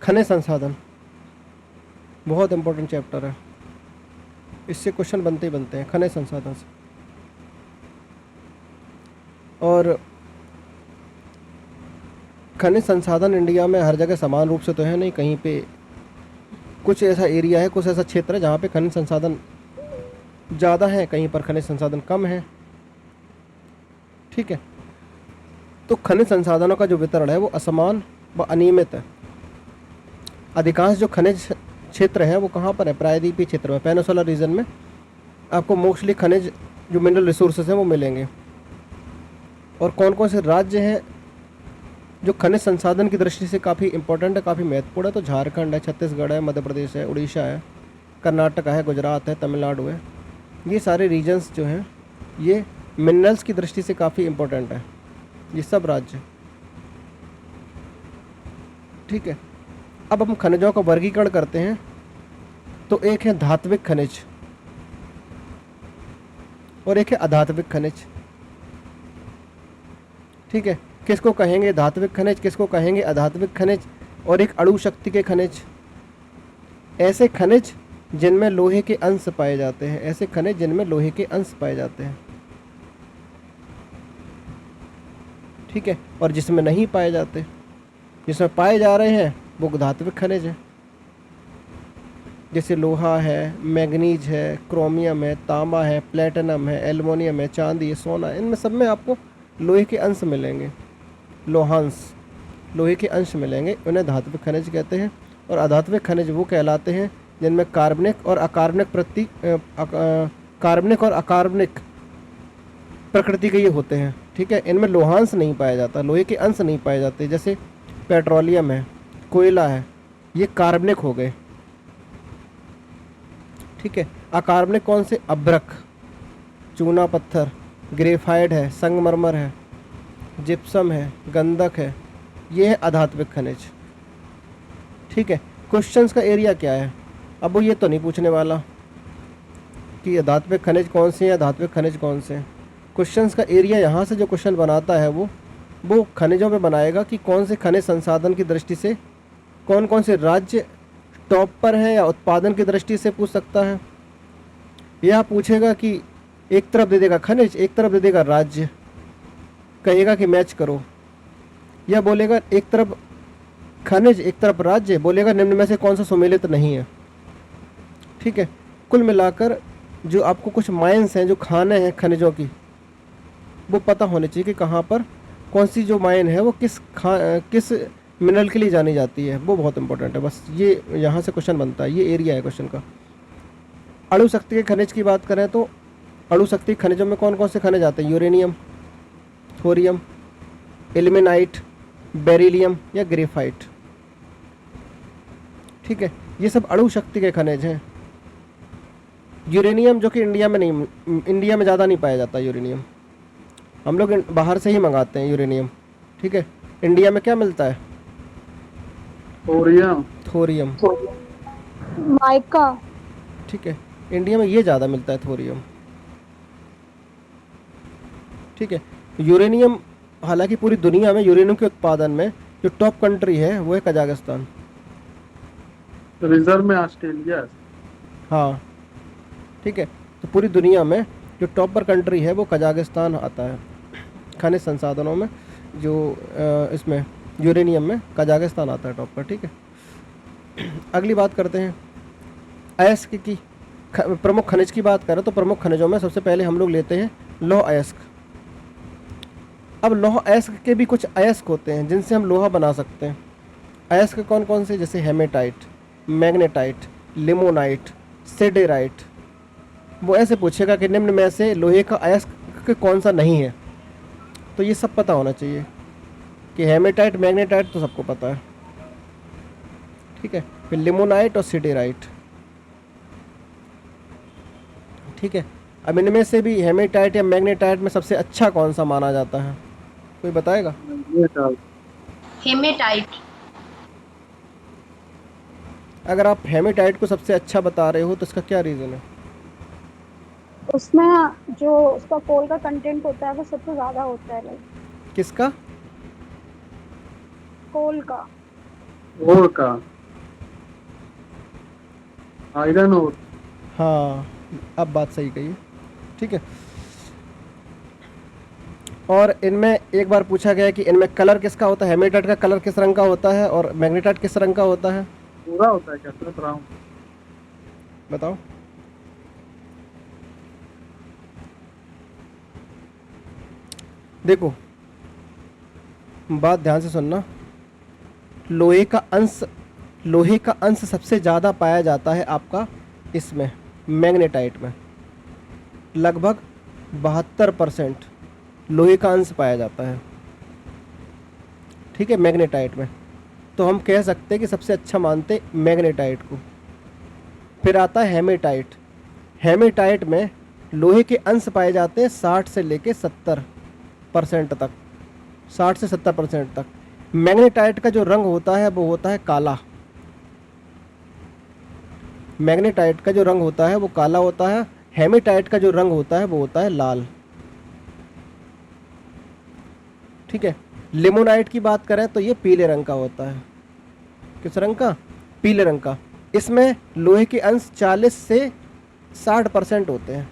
खनिज संसाधन बहुत इंपॉर्टेंट चैप्टर है, इससे क्वेश्चन बनते ही बनते हैं खनिज संसाधन से। और खनिज संसाधन इंडिया में हर जगह समान रूप से तो है नहीं, कहीं पे कुछ ऐसा एरिया है, कुछ ऐसा क्षेत्र है जहाँ पे खनिज संसाधन ज़्यादा है, कहीं पर खनिज संसाधन कम है। ठीक है, तो खनिज संसाधनों का जो वितरण है वो असमान व अनियमित है। अधिकांश जो खनिज क्षेत्र है वो कहाँ पर है? प्रायद्वीपीय क्षेत्र में, पेनिनसुलर रीजन में आपको मोस्टली खनिज जो मिनरल रिसोर्सेज हैं वो मिलेंगे। और कौन कौन से राज्य हैं जो खनिज संसाधन की दृष्टि से काफ़ी इंपॉर्टेंट है, काफ़ी महत्वपूर्ण है? तो झारखंड है, छत्तीसगढ़ है, मध्य प्रदेश है, उड़ीसा है, कर्नाटक है, गुजरात है, तमिलनाडु है। ये सारे रीजन्स जो हैं ये मिनरल्स की दृष्टि से काफ़ी इंपॉर्टेंट है, ये सब राज्य। ठीक है, अब हम खनिजों का वर्गीकरण करते हैं। तो एक है धात्विक खनिज और एक है अधात्विक खनिज। ठीक है, किसको कहेंगे धात्विक खनिज, किसको कहेंगे अधात्विक खनिज? और एक अणु शक्ति के खनिज, ऐसे खनिज जिनमें लोहे के अंश पाए जाते हैं, ऐसे खनिज जिनमें लोहे के अंश पाए जाते हैं। ठीक है, और जिसमें नहीं पाए जाते, जिसमें पाए जा रहे हैं वो धात्विक खनिज है। जैसे लोहा है, मैग्नीज है, क्रोमियम है, तांबा है, प्लेटिनम है, एल्युमिनियम है, चांदी है, सोना है, इनमें सब में आपको लोहे के अंश मिलेंगे, लोहांश, लोहे के अंश मिलेंगे, उन्हें धात्विक खनिज कहते हैं। और अधात्विक खनिज वो कहलाते हैं जिनमें कार्बनिक और अकार्बनिक प्रकृति के ये होते हैं। ठीक है, इनमें लोहांश नहीं पाया जाता, लोहे के अंश नहीं पाए जाते। जैसे पेट्रोलियम है, कोयला है, ये कार्बनिक हो गए। ठीक है, अकार्बनिक कौन से? अभ्रक, चूना पत्थर, ग्रेफाइट है, संगमरमर है, जिप्सम है, गंधक है, ये है अधात्विक खनिज। ठीक है, क्वेश्चंस का एरिया क्या है? अब वो ये तो नहीं पूछने वाला कि अधात्विक खनिज कौन से हैं, अधात्विक खनिज कौन से हैं। क्वेश्चंस का एरिया यहाँ से जो क्वेश्चन बनाता है वो खनिजों पे बनाएगा कि कौन से खनिज संसाधन की दृष्टि से कौन कौन से राज्य टॉप पर हैं, या उत्पादन की दृष्टि से पूछ सकता है। यह पूछेगा कि एक तरफ दे देगा खनिज, एक तरफ दे देगा राज्य, कहेगा कि मैच करो, या बोलेगा एक तरफ खनिज एक तरफ राज्य, बोलेगा निम्न में से कौन सा सुमेलित नहीं है। ठीक है, कुल मिलाकर जो आपको कुछ माइंस हैं, जो खाने हैं खनिजों की, वो पता होने चाहिए कि कहाँ पर कौन सी जो माइन है वो किस मिनरल के लिए जानी जाती है, वो बहुत इंपॉर्टेंट है। बस ये यहाँ से क्वेश्चन बनता है, ये एरिया है क्वेश्चन का। अणु शक्ति के खनिज की बात करें तो अणु शक्ति खनिजों में कौन कौन से खनिज आते हैं? यूरेनियम, थोरियम, इल्मेनाइट, बेरिलियम या ग्रेफाइट। ठीक है, ये सब अणु शक्ति के खनिज हैं। यूरेनियम जो कि इंडिया में ज़्यादा नहीं पाया जाता यूरेनियम, हम लोग बाहर से ही मंगाते हैं यूरेनियम। ठीक है, इंडिया में क्या मिलता है? थोरियम। माइका। ठीक है, इंडिया में ये ज़्यादा मिलता है थोरियम। ठीक है, यूरेनियम, हालांकि पूरी दुनिया में यूरेनियम के उत्पादन में जो टॉप कंट्री है वो है कजाकिस्तान। रिजर्व में ऑस्ट्रेलिया। हाँ, ठीक है, तो पूरी दुनिया में जो टॉप पर कंट्री है वो कजाकिस्तान आता है खनिज संसाधनों में। जो इसमें यूरेनियम में कजाकिस्तान आता है टॉप पर। ठीक है, अगली बात करते हैं अयस्क की। प्रमुख खनिज की बात करें तो प्रमुख खनिजों में सबसे पहले हम लोग लेते हैं लौह अयस्क। अब लौह अयस्क के भी कुछ अयस्क होते हैं जिनसे हम लोहा बना सकते हैं। अयस्क कौन कौन से? जैसे हेमेटाइट, मैग्नेटाइट, लिमोनाइट, सेडेराइट। वो ऐसे पूछेगा कि निम्न में से लोहे का अयस्क कौन सा नहीं है, तो ये सब पता होना चाहिए कि हेमेटाइट, मैग्नेटाइट तो सबको पता है। ठीक है, फिर लिमोनाइट और सिडेराइट। ठीक है, अब इनमें से भी हेमेटाइट या मैग्नेटाइट में सबसे अच्छा कौन सा माना जाता है, कोई बताएगा? हेमेटाइट। अगर आप हेमेटाइट को सबसे अच्छा बता रहे हो तो इसका क्या रीज़न है? उसमें जो उसका कोल का कंटेंट होता है वो सबसे ज्यादा होता है। किसका? कोल का। और का आयरन और। हाँ, अब बात सही कही है। ठीक है। और इनमें एक बार पूछा गया है कि इनमें कलर किसका होता है, हेमेटाइट का कलर किस रंग का होता है और मैग्नेटाइट किस रंग का होता है? पूरा होता है क्या सर, ब्राउन? बताओ। देखो, बात ध्यान से सुनना। लोहे का अंश लोहे का अंश सबसे ज़्यादा पाया जाता है आपका इसमें, मैग्नेटाइट में। लगभग 72% लोहे का अंश पाया जाता है। ठीक है, मैग्नेटाइट में। तो हम कह सकते हैं कि सबसे अच्छा मानते मैग्नेटाइट को। फिर आता है हेमेटाइट। हेमेटाइट में लोहे के अंश पाए जाते हैं 60 से लेके 70% तक, 60 से 70% तक। मैग्नेटाइट का जो रंग होता है वो होता है काला। मैग्नेटाइट का जो रंग होता है वो काला होता है। हेमेटाइट का जो रंग होता है वो होता है लाल। ठीक है। लिमोनाइट की बात करें तो ये पीले रंग का होता है। किस रंग का? पीले रंग का। इसमें लोहे के अंश 40 से 60% होते हैं।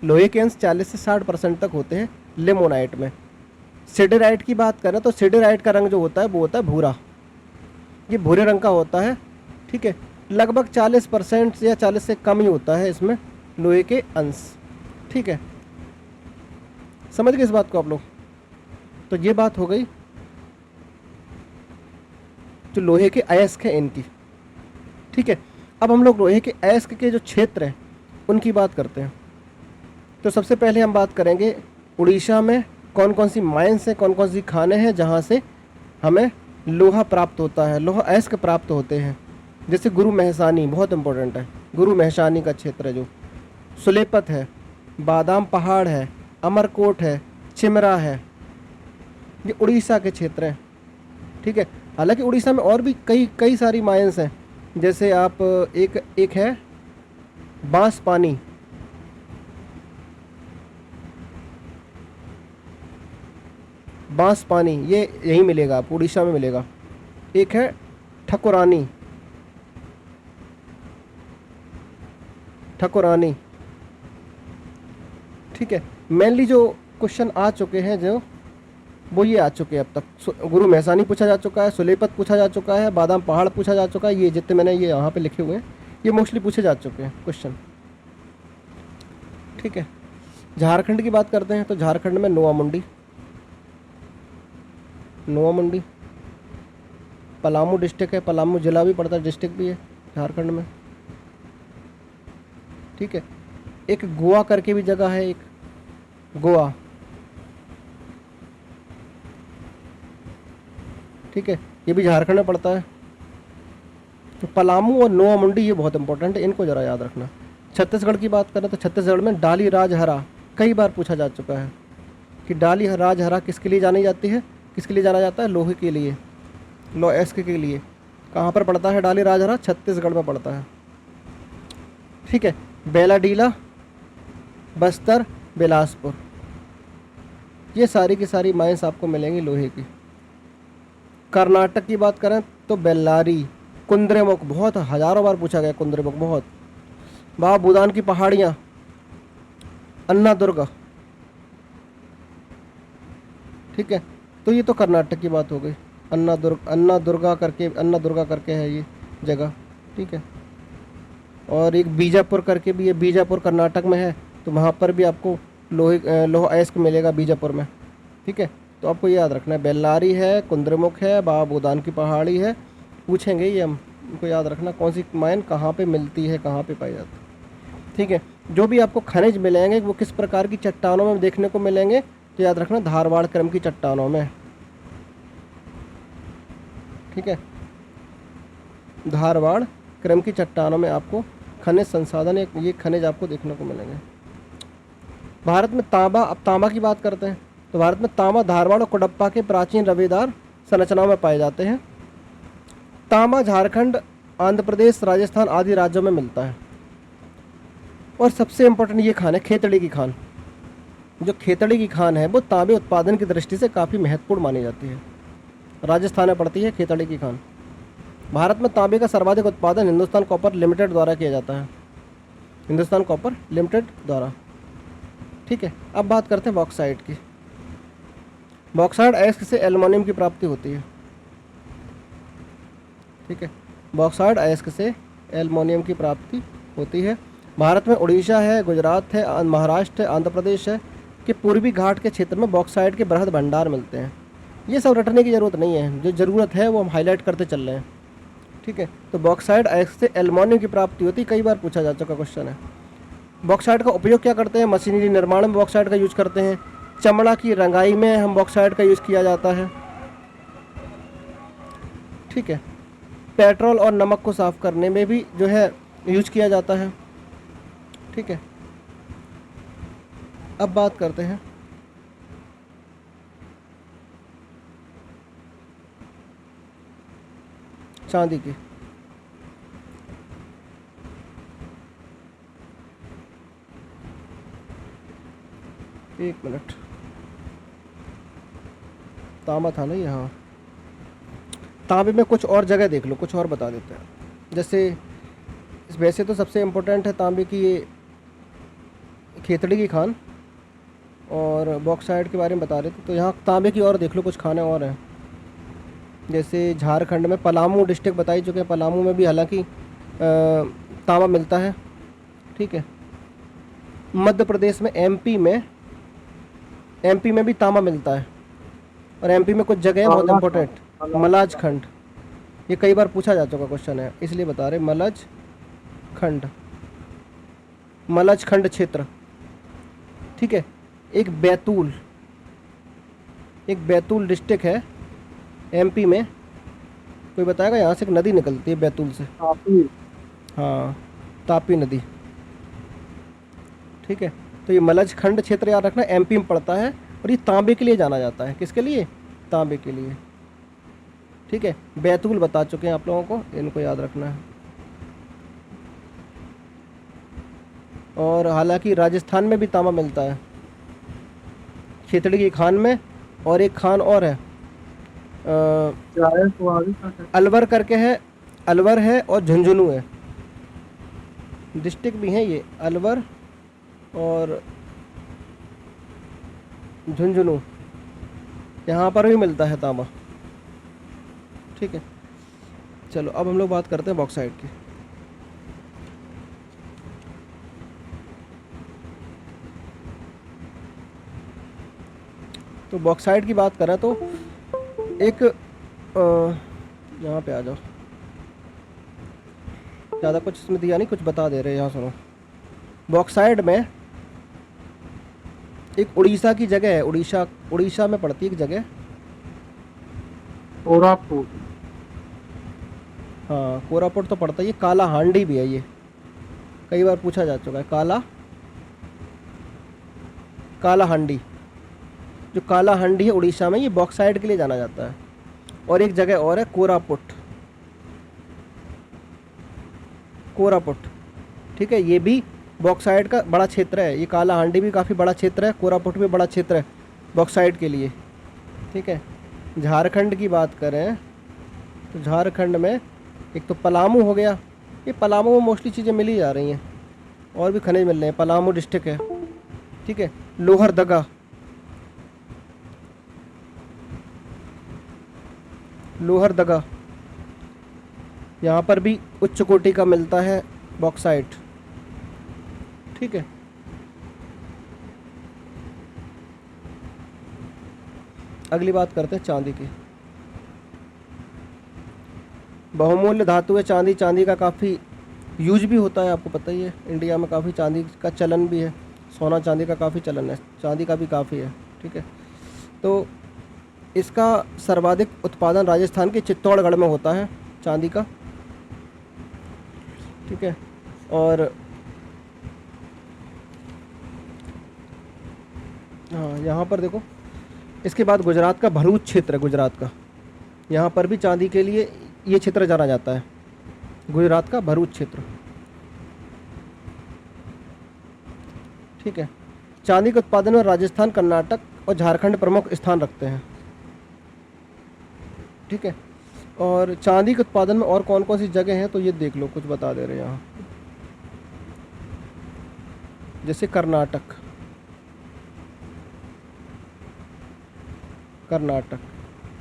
लोहे के अंश 40 से 60% तक होते हैं लिमोनाइट में। सिडेराइट की बात करें तो सिडेराइट का रंग जो होता है वो होता है भूरा। ये भूरे रंग का होता है। ठीक है। लगभग 40% या 40 से कम ही होता है इसमें लोहे के अंश। ठीक है, समझ गए इस बात को आप लोग? तो ये बात हो गई जो लोहे के अयस्क हैं इनकी। ठीक है। अब हम लोग लोहे के अयस्क के जो क्षेत्र हैं उनकी बात करते हैं। तो सबसे पहले हम बात करेंगे उड़ीसा में कौन कौन सी माइंस हैं, कौन कौन सी खानें हैं जहाँ से हमें लोहा प्राप्त होता है, लोहा अयस्क प्राप्त होते हैं। जैसे गुरु महसानी बहुत इंपॉर्टेंट है, गुरु महसानी का क्षेत्र है जो, सुलेपत है, बादाम पहाड़ है, अमरकोट है, चिमरा है, ये उड़ीसा के क्षेत्र हैं। ठीक है। हालांकि उड़ीसा में और भी कई कई सारी माइंस हैं। जैसे आप एक है बांसपानी, बांसपानी, ये यहीं मिलेगा आपको, उड़ीसा में मिलेगा। एक है ठकुरानी, ठकुरानी। ठीक है। मेनली जो क्वेश्चन आ चुके हैं जो वो ये आ चुके हैं अब तक। गुरु महसानी पूछा जा चुका है, सुलेपत पूछा जा चुका है, बादाम पहाड़ पूछा जा चुका है। ये जितने मैंने ये यहाँ पे लिखे हुए हैं ये मोस्टली पूछे जा चुके हैं क्वेश्चन। ठीक है। झारखंड की बात करते हैं तो झारखंड में नोआमुंडी, नोआमुंडी। पलामू डिस्ट्रिक्ट है, पलामू जिला भी पड़ता है, डिस्ट्रिक्ट भी है झारखंड में। ठीक है। एक गोवा करके भी जगह है, एक गोवा। ठीक है, ये भी झारखंड में पड़ता है। तो पलामू और नोआमुंडी ये बहुत इंपॉर्टेंट है, इनको ज़रा याद रखना। छत्तीसगढ़ की बात करें तो छत्तीसगढ़ में डाली राजहरा कई बार पूछा जा चुका है कि डाली राजहरा किसके लिए जानी जाती है, किसके लिए जाना जाता है? लोहे के लिए, लो एस्क के लिए। कहाँ पर पड़ता है डाली राजहरा? छत्तीसगढ़ में पड़ता है। ठीक है। बेलाडीला, बस्तर, बिलासपुर, ये सारी की सारी माइंस आपको मिलेंगी लोहे की। कर्नाटक की बात करें तो बेल्लारी, कुंद्रेमुख, बहुत हज़ारों बार पूछा गया कुंद्रेमुख बहुत। बाबा बूदान की पहाड़ियाँ, अन्ना दुर्ग। ठीक है। तो ये तो कर्नाटक की बात हो गई। अन्ना दुर्गा करके है ये जगह। ठीक है। और एक बीजापुर करके भी है, बीजापुर कर्नाटक में है, तो वहाँ पर भी आपको लोहा अयस्क मिलेगा बीजापुर में। ठीक है। तो आपको ये याद रखना है, बेल्लारी है, कुंद्रमुख है, बाबा बूदान की पहाड़ी है। पूछेंगे ये हम, उनको याद रखना कौन सी माइन कहाँ पे मिलती है, कहाँ पे पाई जाती है। ठीक है। जो भी आपको खनिज मिलेंगे वो किस प्रकार की चट्टानों में देखने को मिलेंगे, तो याद रखना धारवाड़ क्रम की चट्टानों में। ठीक है। धारवाड़ क्रम की चट्टानों में आपको खनिज संसाधन, ये खनिज आपको देखने को मिलेंगे। भारत में तांबा, अब तांबा की बात करते हैं तो भारत में तांबा धारवाड़ और कोडप्पा के प्राचीन रवेदार संरचनाओं में पाए जाते हैं। तांबा झारखंड, आंध्र प्रदेश, राजस्थान आदि राज्यों में मिलता है। और सबसे इम्पोर्टेंट ये खान है खेतड़ी की खान। जो खेतड़ी की खान है वो तांबे उत्पादन की दृष्टि से काफ़ी महत्वपूर्ण मानी जाती है। राजस्थान में पड़ती है खेतड़ी की खान। भारत में तांबे का सर्वाधिक उत्पादन हिंदुस्तान कॉपर लिमिटेड द्वारा किया जाता है, हिंदुस्तान कॉपर लिमिटेड द्वारा। ठीक है, अब बात करते हैं बॉक्साइट की। बॉक्साइट अयस्क से एल्युमिनियम की प्राप्ति होती है। ठीक है, बॉक्साइट अयस्क से एल्युमिनियम की प्राप्ति होती है। भारत में उड़ीसा है, गुजरात है, महाराष्ट्र है, आंध्र प्रदेश है कि पूर्वी घाट के क्षेत्र में बॉक्साइट के बृहद भंडार मिलते हैं। ये सब रटने की ज़रूरत नहीं है, जो ज़रूरत है वो हम हाईलाइट करते चल रहे हैं। ठीक है, तो बॉक्साइट अयस्क से एल्युमिनियम की प्राप्ति होती है, कई बार पूछा जा चुका क्वेश्चन है। बॉक्साइट का उपयोग क्या करते हैं? मशीनरी निर्माण में बॉक्साइट का यूज करते हैं, चमड़ा की रंगाई में हम बॉक्साइट का यूज़ किया जाता है। ठीक है, पेट्रोल और नमक को साफ़ करने में भी जो है यूज किया जाता है। ठीक है, अब बात करते हैं चांदी की। एक मिनट, तांबा था ना यहाँ, तांबे में कुछ और जगह देख लो, कुछ और बता देते हैं। जैसे वैसे तो सबसे इम्पोर्टेंट है तांबे की ये खेतड़ी की खान, और बॉक्साइट के बारे में बता रहे थे, तो यहाँ तांबे की और देख लो, कुछ खाने और हैं। जैसे झारखंड में पलामू डिस्ट्रिक्ट बता ही चुके हैं, पलामू में भी हालांकि तांबा मिलता है। ठीक है, मध्य प्रदेश में एमपी में भी तांबा मिलता है, और एमपी में कुछ जगह है बहुत इम्पोर्टेंट, मलाज खंड, ये कई बार पूछा जा चुका क्वेश्चन है इसलिए बता रहे, मलज खंड क्षेत्र। ठीक है, एक बैतूल डिस्ट्रिक्ट है एमपी में, कोई बताएगा? यहाँ से एक नदी निकलती है बैतूल से, हाँ, तापी नदी। ठीक है, तो ये मलज खंड क्षेत्र याद रखना, एमपी में पड़ता है, और ये तांबे के लिए जाना जाता है। किसके लिए? तांबे के लिए। ठीक है, बैतूल बता चुके हैं आप लोगों को, इनको याद रखना है। और हालांकि राजस्थान में भी तांबा मिलता है, खेतड़ी की खान में, और एक खान और है अलवर करके है, अलवर है और झुंझुनू है, डिस्ट्रिक्ट भी हैं ये, अलवर और झुंझुनू, यहाँ पर भी मिलता है तांबा। ठीक है, चलो अब हम लोग बात करते हैं बॉक्साइट की। तो बॉक्साइट की बात करें तो एक यहाँ पे आ जाओ, ज़्यादा कुछ इसमें दिया नहीं, कुछ बता दे रहे हैं, यहाँ सुनो। बॉक्साइट में एक उड़ीसा की जगह है, उड़ीसा में पड़ती है एक जगह, कोरापुट। हाँ, कोरापुट तो पड़ता है, ये काला हांडी भी है, ये कई बार पूछा जा चुका है। काला हांडी, जो काला हांडी है उड़ीसा में, ये बॉक्साइट के लिए जाना जाता है। और एक जगह और है कोरापुट। ठीक है, ये भी बॉक्साइट का बड़ा क्षेत्र है, ये काला हांडी भी काफ़ी बड़ा क्षेत्र है, कोरापुट भी बड़ा क्षेत्र है बॉक्साइट के लिए। ठीक है, झारखंड की बात करें तो झारखंड में एक तो पलामू हो गया, ये पलामू में मोस्टली चीज़ें मिल ही जा रही हैं, और भी खनिज मिल रहे हैं, पलामू डिस्ट्रिक्ट है। ठीक है, लोहरदगा, यहाँ पर भी उच्च कोटि का मिलता है बॉक्साइट। ठीक है, अगली बात करते हैं चांदी की। बहुमूल्य धातु है चांदी, चांदी का काफ़ी यूज भी होता है, आपको पता ही है, इंडिया में काफ़ी चांदी का चलन भी है, सोना चांदी का काफ़ी चलन है, चांदी का भी काफ़ी है। ठीक है, तो इसका सर्वाधिक उत्पादन राजस्थान के चित्तौड़गढ़ में होता है चांदी का। ठीक है, और हाँ, यहाँ पर देखो, इसके बाद गुजरात का भरूच क्षेत्र है, गुजरात का, यहाँ पर भी चांदी के लिए ये क्षेत्र जाना जाता है, गुजरात का भरूच क्षेत्र। ठीक है, चांदी के उत्पादन में राजस्थान, कर्नाटक और झारखंड प्रमुख स्थान रखते हैं। ठीक है, और चांदी के उत्पादन में और कौन कौन सी जगह हैं, तो ये देख लो, कुछ बता दे रहे हैं यहाँ। जैसे कर्नाटक, कर्नाटक,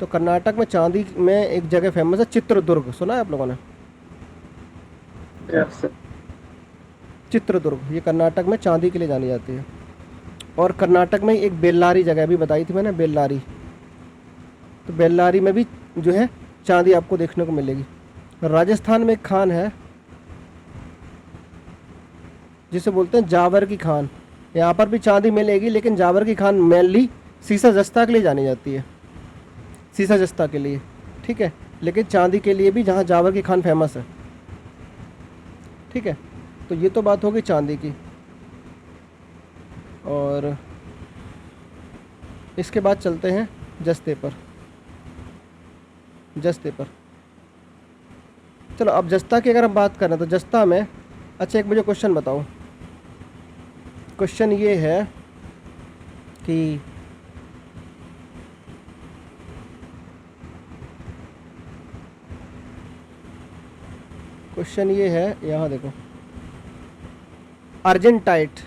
तो कर्नाटक में चांदी में एक जगह फेमस है, चित्रदुर्ग, सुना है आप लोगों ने? यस। चित्रदुर्ग, ये कर्नाटक में चांदी के लिए जानी जाती है। और कर्नाटक में एक बेल्लारी जगह भी बताई थी मैंने, बेल्लारी, तो बेल्लारी में भी जो है चांदी आपको देखने को मिलेगी। राजस्थान में एक खान है जिसे बोलते हैं जावर की खान, यहाँ पर भी चांदी मिलेगी, लेकिन जावर की खान मेनली सीसा जस्ता के लिए जानी जाती है, सीसा जस्ता के लिए, ठीक है। लेकिन चांदी के लिए भी जहाँ जावर की खान फेमस है, ठीक है। तो ये तो बात होगी चांदी की। और इसके बाद चलते हैं जस्ते पर, जस्ते पर। चलो अब जस्ता की अगर हम बात करें तो जस्ता में, अच्छा एक मुझे क्वेश्चन बताओ। क्वेश्चन ये है कि क्वेश्चन ये है, यहाँ देखो, अर्जेंटाइट,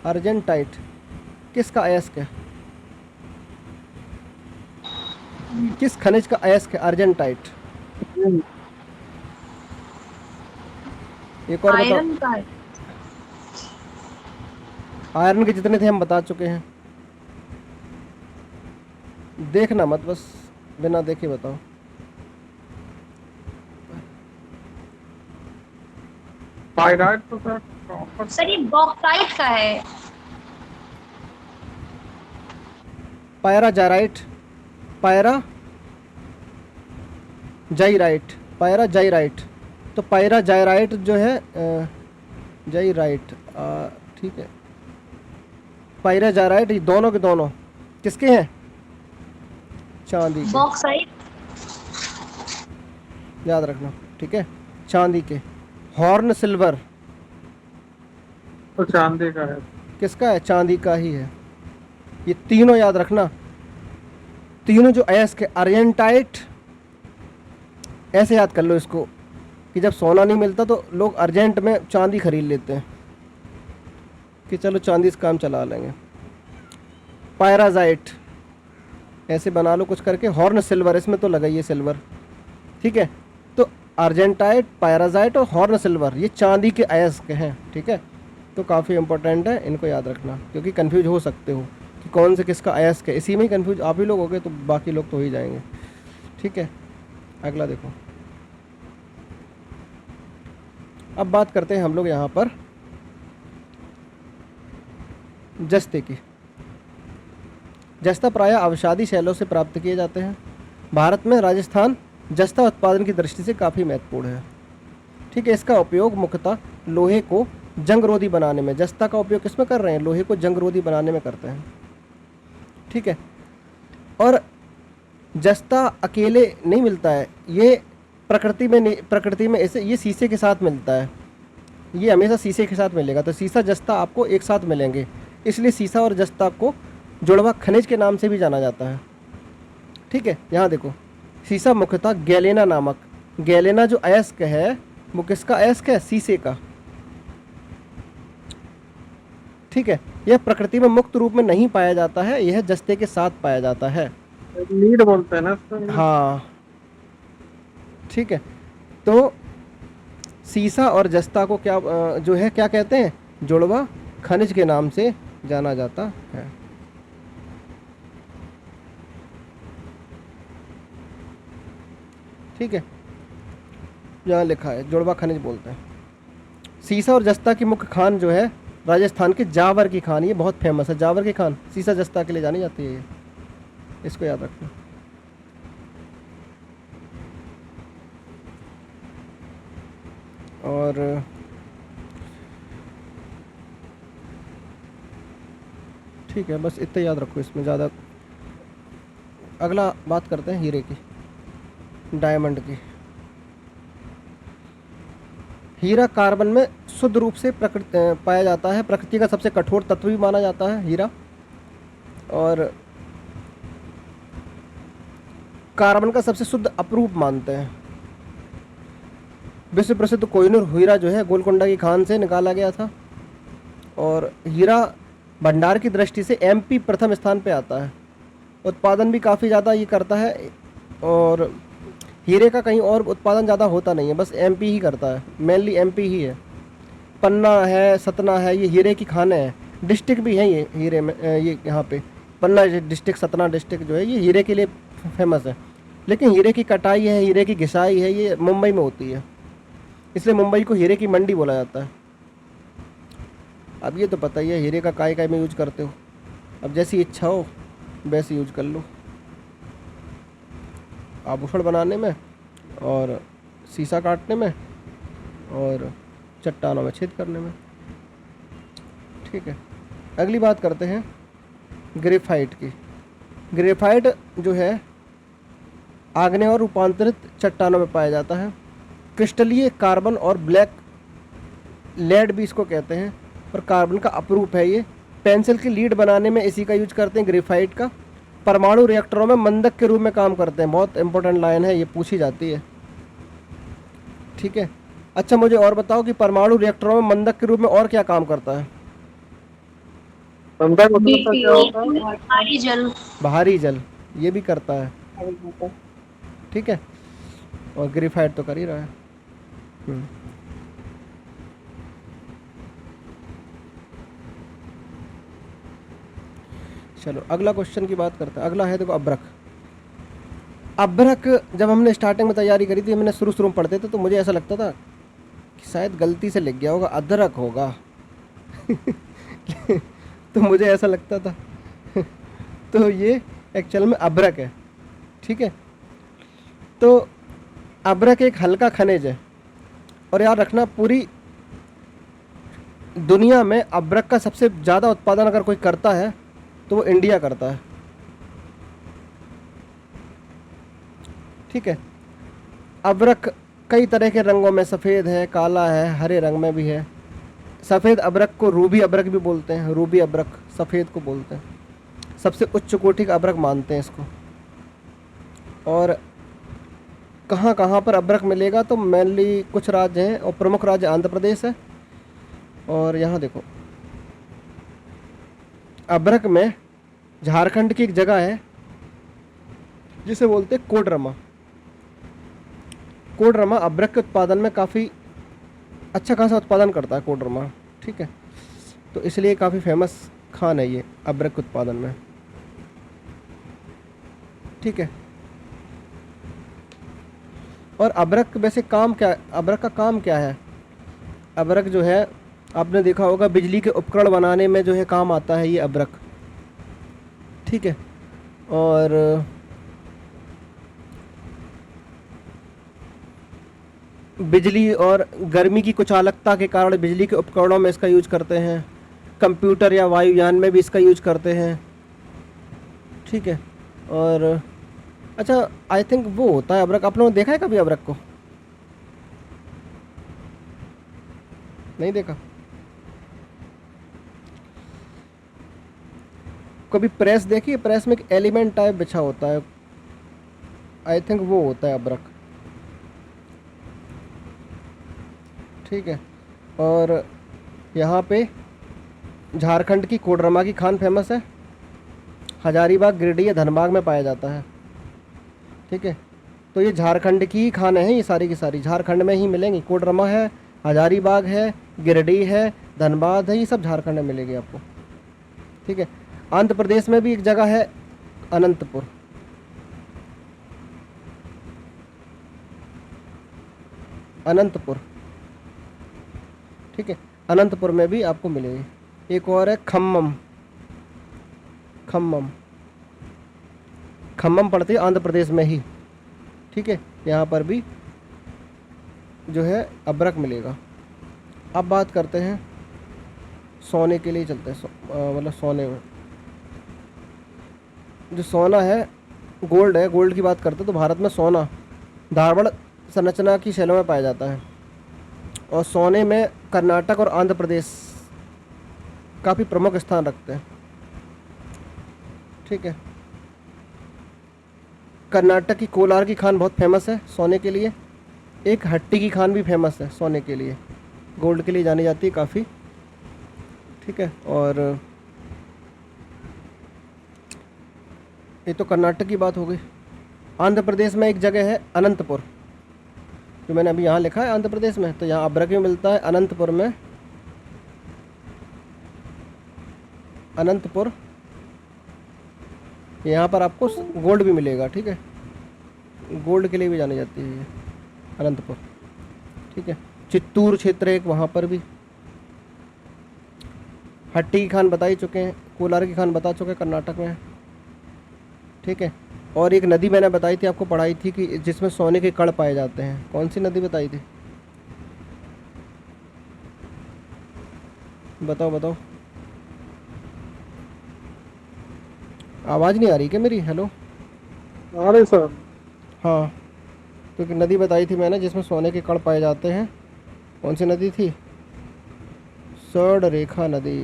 अर्जेंटाइट किसका अयस्क है? किस खनिज का अयस्क है अर्जेंटाइट? एक और बताओ। आयरन का है। आयरन के जितने थे हम बता चुके हैं, देखना मत, बस बिना देखे बताओ। पायराइट तो सर कॉपर। सर ये बॉक्साइट का है। पायरा जाइराइट, पायरा जाइराइट, पायरा जाइराइट, तो पायरा जाइराइट जो है जाइराइट, ठीक है, पायरा जाइराइट, ये दोनों के दोनों किसके हैं? चांदी के, बॉक्साइट। याद रखना, ठीक है, चांदी के। हॉर्न सिल्वर तो चांदी का है। किसका है? चांदी का ही है। ये तीनों याद रखना, तीनों जो अयस्क है, अर्जेंटाइट, ऐसे याद कर लो इसको कि जब सोना नहीं मिलता तो लोग अर्जेंट में चांदी खरीद लेते हैं कि चलो चांदी से काम चला लेंगे। पायराजाइट ऐसे बना लो कुछ करके। हॉर्न सिल्वर, इसमें तो लगाइए सिल्वर, ठीक है। तो अर्जेंटाइट, पायराजाइट और हॉर्न सिल्वर ये चांदी के अयस्क हैं, ठीक है। तो काफ़ी इंपॉर्टेंट है, इनको याद रखना, क्योंकि कंफ्यूज हो सकते हो कि कौन से किसका अयस्क है। इसी में ही कंफ्यूज आप ही लोग हो गए तो बाकी लोग तो हो ही जाएंगे, ठीक है। अगला देखो, अब बात करते हैं हम लोग यहाँ पर जस्ते की। जस्ता प्रायः अवसादी शैलों से प्राप्त किए जाते हैं। भारत में राजस्थान जस्ता उत्पादन की दृष्टि से काफ़ी महत्वपूर्ण है, ठीक है। इसका उपयोग मुख्यतः लोहे को जंगरोधी बनाने में, जस्ता का उपयोग किसमें कर रहे हैं? लोहे को जंगरोधी बनाने में करते हैं, ठीक है। और जस्ता अकेले नहीं मिलता है, ये प्रकृति में नहीं, प्रकृति में ऐसे ये शीशे के साथ मिलता है, ये हमेशा शीशे के साथ मिलेगा। तो शीशा जस्ता आपको एक साथ मिलेंगे, इसलिए शीशा और जस्ता को जुड़वा खनिज के नाम से भी जाना जाता है, ठीक है। यहाँ देखो, शीशा मुख्यतः गैलेना नामक, गैलेना जो अयस्क है वो किसका अयस्क है? शीशे का, ठीक है। यह प्रकृति में मुक्त रूप में नहीं पाया जाता है, यह जस्ते के साथ पाया जाता है। लीड बोलते हैं ना इसको। हाँ, ठीक है। तो सीसा और जस्ता को क्या जो है क्या कहते हैं? जुड़वा खनिज के नाम से जाना जाता है। ठीक है, यहाँ लिखा है जुड़वा खनिज बोलते हैं। सीसा और जस्ता की मुख्य खान जो है राजस्थान की जावर की खान, ये बहुत फेमस है। जावर की खान सीसा जस्ता के लिए जानी जाती है, ये इसको याद रखना। और ठीक है, बस इतना याद रखो, इसमें ज़्यादा। अगला बात करते हैं हीरे की, डायमंड की। हीरा कार्बन में शुद्ध रूप से पाया जाता है, प्रकृति का सबसे कठोर तत्व भी माना जाता है हीरा। और कार्बन का सबसे शुद्ध अपरूप मानते हैं। विश्व प्रसिद्ध कोहिनूर हीरा जो है गोलकोंडा की खान से निकाला गया था। और हीरा भंडार की दृष्टि से एमपी प्रथम स्थान पे आता है। उत्पादन भी काफ़ी ज़्यादा ये करता है, और हीरे का कहीं और उत्पादन ज़्यादा होता नहीं है, बस एमपी ही करता है, मेनली एमपी ही है। पन्ना है, सतना है, ये हीरे की खानें हैं। डिस्ट्रिक्ट भी हैं ये हीरे में, ये यहाँ पे पन्ना डिस्ट्रिक्ट, सतना डिस्ट्रिक्ट जो है ये हीरे के लिए फेमस है। लेकिन हीरे की कटाई है, हीरे की घिसाई है, ये मुंबई में होती है, इसलिए मुंबई को हीरे की मंडी बोला जाता है। अब ये तो पता ही है हीरे का काय में यूज करते हो, अब जैसी इच्छा हो वैसे यूज कर लो, आभूषण बनाने में और शीशा काटने में और चट्टानों में छेद करने में। ठीक है, अगली बात करते हैं ग्रेफाइट की। ग्रेफाइट जो है आग्नेय और रूपांतरित चट्टानों में पाया जाता है। क्रिस्टलीय कार्बन और ब्लैक लेड भी इसको कहते हैं, और कार्बन का अपरूप है ये। पेंसिल की लीड बनाने में इसी का यूज करते हैं, ग्रेफाइट का। परमाणु रिएक्टरों में मंदक के रूप में काम करते हैं, बहुत इंपॉर्टेंट लाइन है, ये पूछी जाती है। ठीक है, अच्छा मुझे और बताओ कि परमाणु रिएक्टरों में मंदक के रूप में और क्या काम करता है? बंदा को तो पता क्या होता है? भारी जल। बाहरी जल, ये भी करता है। ठीक है, और ग्रेफाइट तो कर ही रहा है। चलो अगला क्वेश्चन की बात करते हैं। अगला है देखो अभ्रक। अभ्रक जब हमने स्टार्टिंग में तैयारी करी थी, हमने शुरू में पढ़ते थे, तो मुझे ऐसा लगता था कि शायद गलती से लिख गया होगा, अदरक होगा। तो मुझे ऐसा लगता था। तो ये एक्चुअल में अभ्रक है। ठीक है, तो अभ्रक एक हल्का खनिज है, और याद रखना पूरी दुनिया में अभ्रक का सबसे ज़्यादा उत्पादन अगर कोई करता है तो वो इंडिया करता है। ठीक है, अभ्रक कई तरह के रंगों में, सफ़ेद है, काला है, हरे रंग में भी है। सफ़ेद अभ्रक को रूबी अभ्रक भी बोलते हैं, रूबी अभ्रक सफ़ेद को बोलते हैं। सबसे उच्च कोटि का अभ्रक मानते हैं इसको। और कहाँ कहाँ पर अभ्रक मिलेगा, तो मेनली कुछ राज्य हैं, और प्रमुख राज्य आंध्र प्रदेश है। और यहाँ देखो अभ्रक में झारखंड की एक जगह है जिसे बोलते हैं कोडरमा। कोडरमा अभ्रक के उत्पादन में काफ़ी अच्छा खासा उत्पादन करता है कोडरमा। ठीक है, तो इसलिए काफ़ी फेमस खान है ये अभ्रक के उत्पादन में। ठीक है, और अभ्रक वैसे काम क्या, अभ्रक का काम क्या है? अभ्रक जो है आपने देखा होगा बिजली के उपकरण बनाने में जो है काम आता है ये अभ्रक। ठीक है, और बिजली और गर्मी की कुचालकता के कारण बिजली के उपकरणों में इसका यूज करते हैं। कंप्यूटर या वायुयान में भी इसका यूज करते हैं। ठीक है, और अच्छा आई थिंक वो होता है अभ्रक, आप लोगों ने देखा है कभी अभ्रक को? नहीं देखा? कभी प्रेस देखी है? प्रेस में एक एलिमेंट टाइप बिछा होता है, आई थिंक वो होता है अभ्रक। ठीक है, और यहाँ पे झारखंड की कोडरमा की खान फेमस है। हजारीबाग, गिरिडीह, धनबाद में पाया जाता है। ठीक है, तो ये झारखंड की ही खानें हैं, ये सारी की सारी झारखंड में ही मिलेंगी। कोडरमा है, हजारीबाग है, गिरिडीह है, धनबाद है, ये सब झारखंड में मिलेगी आपको। ठीक है, आंध्र प्रदेश में भी एक जगह है अनंतपुर। अनंतपुर, ठीक है, अनंतपुर में भी आपको मिलेगी। एक और है खम्मम। खम्मम, खम्मम पड़ती है आंध्र प्रदेश में ही। ठीक है, यहाँ पर भी जो है अभ्रक मिलेगा। अब बात करते हैं सोने के लिए, चलते हैं मतलब सोने में जो सोना है, गोल्ड है, गोल्ड की बात करते हैं तो भारत में सोना धारवाड़ संरचना की शैलों में पाया जाता है। और सोने में कर्नाटक और आंध्र प्रदेश काफ़ी प्रमुख स्थान रखते हैं। ठीक है। कर्नाटक की कोलार की खान बहुत फेमस है सोने के लिए। एक हट्टी की खान भी फेमस है सोने के लिए, गोल्ड के लिए जानी जाती है काफ़ी, ठीक है। और ये तो कर्नाटक की बात हो गई। आंध्र प्रदेश में एक जगह है अनंतपुर, जो मैंने अभी यहाँ लिखा है आंध्र प्रदेश में, तो यहाँ अब्रक में मिलता है। अनंतपुर में, अनंतपुर, यहाँ पर आपको गोल्ड भी मिलेगा, ठीक है। गोल्ड के लिए भी जानी जाती है ये अनंतपुर, ठीक है। चित्तूर क्षेत्र एक, वहाँ पर भी। हट्टी की खान बता ही चुके हैं, कोलार की खान बता चुके हैं, कर्नाटक में है, ठीक है। और एक नदी मैंने बताई थी, आपको पढ़ाई थी कि जिसमें सोने के कण पाए जाते हैं। कौन सी नदी बताई थी? बताओ बताओ। आवाज़ नहीं आ रही क्या मेरी? हेलो। आ रहे सर। हाँ, तो एक नदी बताई थी मैंने जिसमें सोने के कण पाए जाते हैं। कौन सी नदी थी? स्वर्ण रेखा नदी।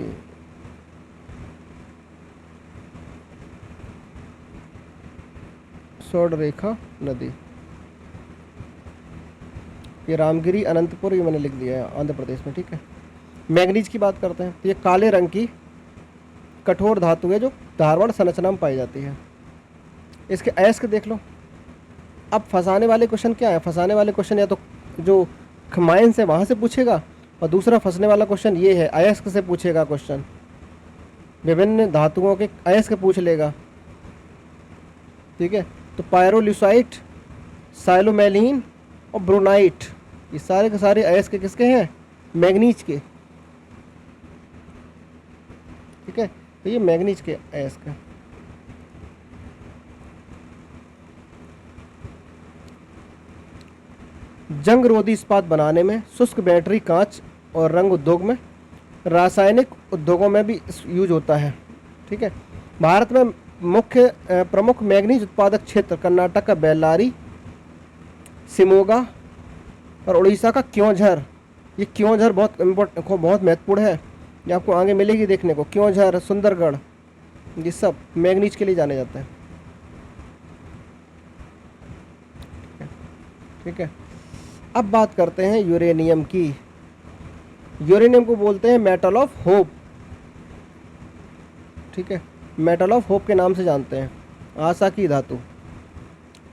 स्वर्ण रेखा नदी, ये रामगिरी अनंतपुर, ये मैंने लिख दिया है आंध्र प्रदेश में, ठीक है। मैंगनीज की बात करते हैं, तो ये काले रंग की कठोर धातु है जो धारवाड़ संरचना में पाई जाती है। इसके अयस्क देख लो। अब फंसाने वाले क्वेश्चन क्या है? फंसाने वाले क्वेश्चन या तो जो माइंस है वहाँ से पूछेगा, और दूसरा फंसने वाला क्वेश्चन ये है, अयस्क से पूछेगा क्वेश्चन। विभिन्न धातुओं के अयस्क पूछ लेगा, ठीक है। तो पायरोल्यूसाइट, साइलोमेलिन और ब्रोनाइट, ये सारे के सारे अयस्क किसके हैं? मैंगनीज के, ठीक है। तो ये मैंगनीज के अयस्क हैं। जंग रोधी इस्पात बनाने में, शुष्क बैटरी, कांच और रंग उद्योग में, रासायनिक उद्योगों में भी यूज होता है, ठीक है। भारत में मुख्य प्रमुख मैंगनीज उत्पादक क्षेत्र कर्नाटक का बेल्लारी, शिमोगा और उड़ीसा का क्योंझर। ये क्योंझर बहुत बहुत महत्वपूर्ण है, ये आपको आगे मिलेगी देखने को। क्योंझर, सुंदरगढ़, ये सब मैंगनीज के लिए जाने जाते हैं, ठीक है। अब बात करते हैं यूरेनियम की। यूरेनियम को बोलते हैं मेटल ऑफ होप, ठीक है। मेटल ऑफ होप के नाम से जानते हैं। आशा की धातु।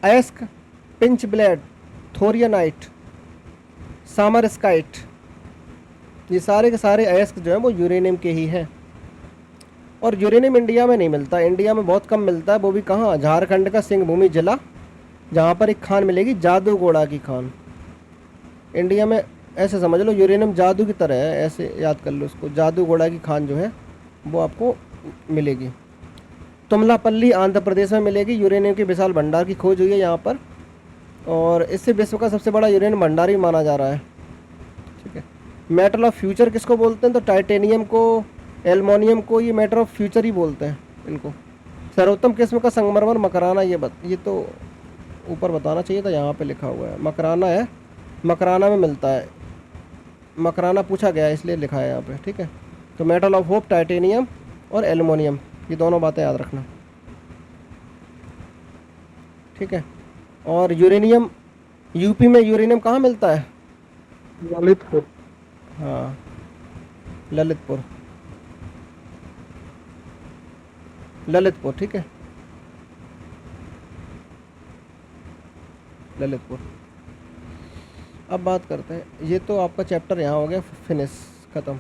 अयस्क, पिंच ब्लेड, थोरियनाइट, सामरस्काइट, ये सारे के सारे अयस्क जो हैं वो यूरेनियम के ही हैं। और यूरेनियम इंडिया में नहीं मिलता, इंडिया में बहुत कम मिलता है। वो भी कहाँ? झारखंड का सिंहभूमि जिला, जहाँ पर एक खान मिलेगी जादूगोड़ा की खान। इंडिया में ऐसे समझ लो यूरेनियम जादू की तरह है, ऐसे याद कर लो उसको। जादूगोड़ा की खान जो है वो आपको मिलेगी। तुमलापल्ली आंध्र प्रदेश में मिलेगी। यूरेनियम के विशाल भंडार की खोज हुई है यहाँ पर, और इससे विश्व का सबसे बड़ा यूरेनियम भंडार ही माना जा रहा है, ठीक है। मेटल ऑफ फ्यूचर किसको बोलते हैं? तो टाइटेनियम को, एल्युमिनियम को, ये मेटल ऑफ फ्यूचर ही बोलते हैं इनको। सर्वोत्तम किस्म का संगमरमर मकराना, ये तो ऊपर बताना चाहिए था, यहाँ पे लिखा हुआ है मकराना है, मकराना में मिलता है। मकराना पूछा गया है इसलिए लिखा है यहाँ पे, ठीक है। तो मेटल ऑफ होप, टाइटेनियम और एल्युमिनियम, ये दोनों बातें याद रखना, ठीक है। और यूरेनियम, यूपी में यूरेनियम कहाँ मिलता है? ललितपुर। हाँ, ललितपुर, ललितपुर, ठीक है, ललितपुर। अब बात करते हैं, ये तो आपका चैप्टर यहाँ हो गया फिनिश, ख़त्म।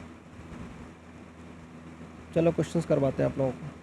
चलो क्वेश्चंस करवाते हैं आप लोगों को।